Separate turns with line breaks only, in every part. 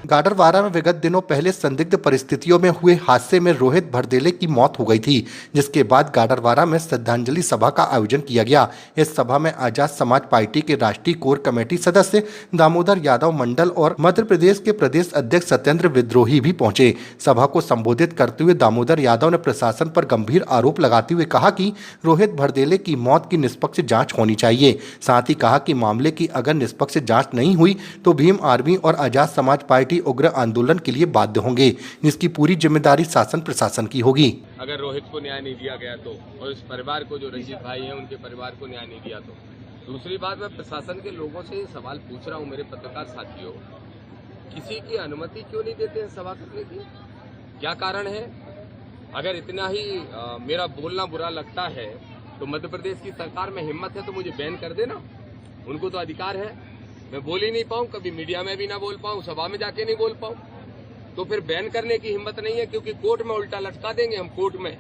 गाडरवारा में विगत दिनों पहले संदिग्ध परिस्थितियों में हुए हादसे में रोहित भरदेले की मौत हो गई थी, जिसके बाद गाडरवारा में श्रद्धांजलि सभा का आयोजन किया गया। इस सभा में आजाद समाज पार्टी के राष्ट्रीय कोर कमेटी सदस्य दामोदर यादव मंडल और मध्य प्रदेश के प्रदेश अध्यक्ष सत्येंद्र विद्रोही भी पहुंचे। सभा को संबोधित करते हुए दामोदर यादव ने प्रशासन पर गंभीर आरोप लगाते हुए कहा कि रोहित भरदेले की मौत की निष्पक्ष जाँच होनी चाहिए। साथ ही कहा कि मामले की अगर निष्पक्ष जाँच नहीं हुई तो भीम आर्मी और आजाद समाज पार्टी उग्र आंदोलन के लिए बाध्य होंगे, जिसकी पूरी जिम्मेदारी शासन प्रशासन की होगी।
अगर रोहित को न्याय नहीं दिया गया तो, और इस परिवार को, जो रंजीत भाई हैं उनके परिवार को न्याय नहीं दिया तो। दूसरी बात, मैं प्रशासन के लोगों से ये सवाल पूछ रहा हूँ, मेरे पत्रकार साथियों, किसी की अनुमति क्यों नहीं देते हैं सभा करने की? क्या कारण है? अगर इतना ही मेरा बोलना बुरा लगता है तो मध्य प्रदेश की सरकार में हिम्मत है तो मुझे बैन कर देना, उनको तो अधिकार है। मैं बोल ही नहीं पाऊँ, कभी मीडिया में भी ना बोल पाऊँ, सभा में जाके नहीं बोल पाऊँ, तो फिर बैन करने की हिम्मत नहीं है, क्योंकि कोर्ट में उल्टा लटका देंगे हम कोर्ट में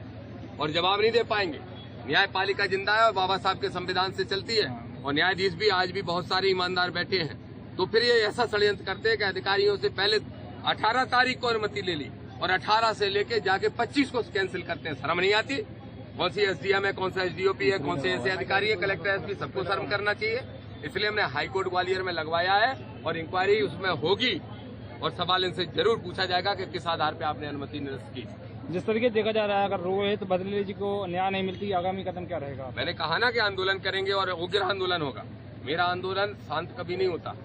और जवाब नहीं दे पाएंगे। न्यायपालिका जिंदा है और बाबा साहब के संविधान से चलती है, और न्यायाधीश भी आज भी बहुत सारे ईमानदार बैठे हैं। तो फिर ये ऐसा षड्यंत्र करते हैं कि अधिकारियों से पहले 18 तारीख को अनुमति ले ली और 18 से लेके जाके 25 को कैंसिल करते हैं। शर्म नहीं आती? कौन सी एसडीएम है, कौन सा एसडीओपी है, कौन से ऐसे अधिकारी है, कलेक्टर एसपी, सबको शर्म करना चाहिए। इसलिए हमने हाईकोर्ट ग्वालियर में लगवाया है और इंक्वायरी उसमें होगी और सवाल इनसे जरूर पूछा जाएगा कि किस आधार पे आपने अनुमति निरस्त की।
जिस तरीके देखा जा रहा है, अगर रोहित भरदेले जी को न्याय नहीं मिलती, आगामी कदम क्या रहेगा?
मैंने कहा ना कि आंदोलन करेंगे और उग्र आंदोलन होगा। मेरा आंदोलन शांत कभी नहीं होता,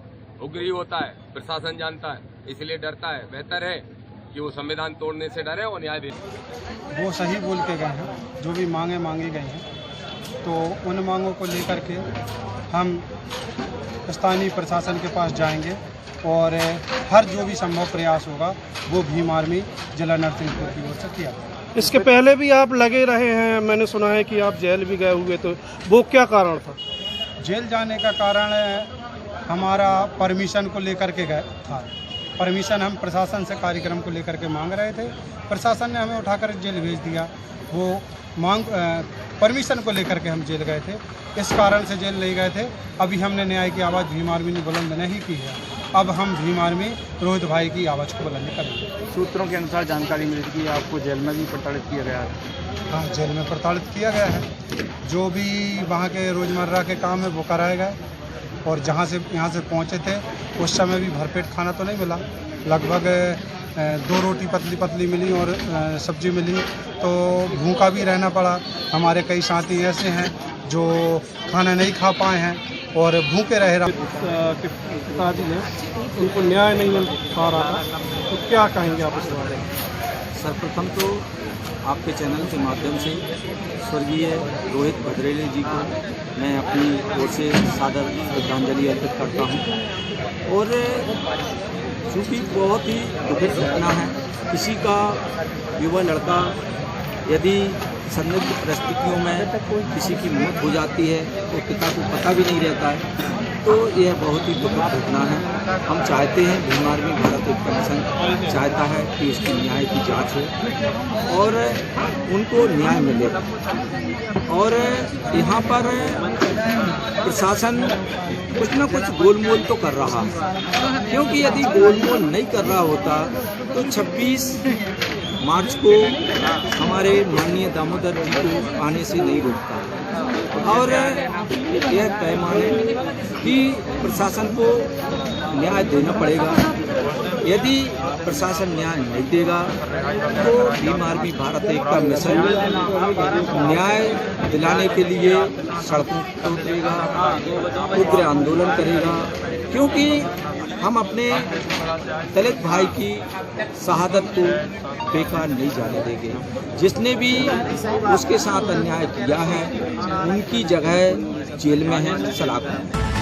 उग्र ही होता है। प्रशासन जानता है, इसलिए डरता है। बेहतर है कि वो संविधान तोड़ने से डरे और न्याय दे।
वो सही बोल के गए हैं, जो भी मांगी गई हैं, तो उन मांगों को लेकर के हम स्थानीय प्रशासन के पास जाएंगे और हर जो भी संभव प्रयास होगा वो भीम आर्मी जिला नरसिंहपुर की ओर से किया।
इसके पहले भी आप लगे रहे हैं, मैंने सुना है कि आप जेल भी गए हुए, तो वो क्या कारण था?
जेल जाने का कारण हमारा परमिशन को लेकर के गए था। परमिशन हम प्रशासन से कार्यक्रम को लेकर के मांग रहे थे, प्रशासन ने हमें उठाकर जेल भेज दिया। वो परमिशन को लेकर के हम जेल गए थे, इस कारण से जेल नहीं गए थे। अभी हमने न्याय की आवाज़ भीम आर्मी ने बुलंद नहीं की है, अब हम भीम आर्मी रोहित भाई की आवाज़ को बुलंद करेंगे।
सूत्रों के अनुसार जानकारी मिली थी कि आपको जेल में भी प्रताड़ित किया गया है।
हाँ, जेल में प्रताड़ित किया गया है। जो भी वहाँ के रोज़मर्रा के काम है वो कराए गए, और जहाँ से यहाँ से पहुँचे थे उस समय भी भरपेट खाना तो नहीं मिला। लगभग 2 रोटी पतली पतली मिली और सब्जी मिली, तो भूखा भी रहना पड़ा। हमारे कई साथी ऐसे हैं जो खाना नहीं खा पाए हैं और भूखे रह रहे।
पिताजी ने उनको न्याय नहीं मिल पा रहा, तो क्या कहेंगे आप इस बारे में?
सर्वप्रथम तो आपके चैनल के माध्यम से स्वर्गीय रोहित भरदेले जी को मैं अपनी ओर से सादर श्रद्धांजलि अर्पित करता हूँ। और चूँकि बहुत ही दुखद घटना है, किसी का युवा लड़का यदि संदिग्ध परिस्थितियों में किसी की मौत हो जाती है तो पिता को पता भी नहीं रहता है, तो यह बहुत ही दुखद घटना है। हम चाहते हैं, भीम आर्मी भारत एक कमीशन चाहता है कि इसकी न्याय की जांच हो और उनको न्याय मिले। और यहाँ पर प्रशासन कुछ न कुछ गोलमोल तो कर रहा है, क्योंकि यदि गोलमोल नहीं कर रहा होता तो 26 मार्च को हमारे माननीय दामोदर जी को आने से नहीं रोकता। और यह पैमाने कि प्रशासन को न्याय देना पड़ेगा। यदि प्रशासन न्याय नहीं देगा तो भीम आर्मी भारत एकता मिशन न्याय दिलाने के लिए सड़कों पर उतरेगा, उग्र आंदोलन करेगा, क्योंकि हम अपने दलित भाई की शहादत को बेकार नहीं जाने देंगे। जिसने भी उसके साथ अन्याय किया है उनकी जगह जेल में है, सलाखों में।